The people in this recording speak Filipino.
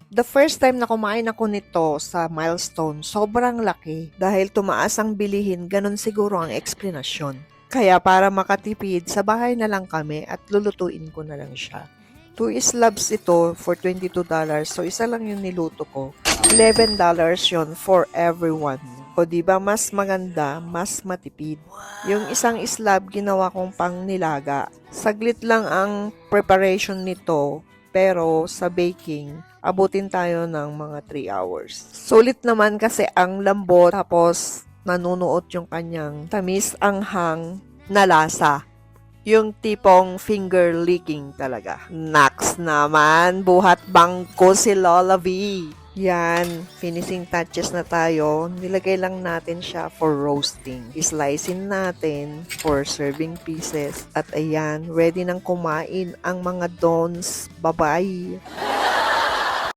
The first time na kumain ako nito sa Milestone, sobrang laki. Dahil tumaas ang bilihin, ganun siguro ang eksplanasyon. Kaya para makatipid, sa bahay na lang kami at lulutuin ko na lang siya. 2 slabs ito for $22. So, isa lang yung niluto ko. $11 yon for everyone. O diba, mas maganda, mas matipid. Yung isang slab, ginawa kong pang nilaga. Saglit lang ang preparation nito, pero sa baking, abutin tayo ng mga 3 hours. Sulit naman kasi ang lambot, tapos nanunuot yung kanyang tamis anghang na lasa. Yung tipong finger licking talaga. Next naman, buhat bangko si Lola V. Yan, finishing touches na tayo. Nilagay lang natin siya for roasting. Slicein natin for serving pieces. At ayan, ready nang kumain ang mga dons. Bye-bye!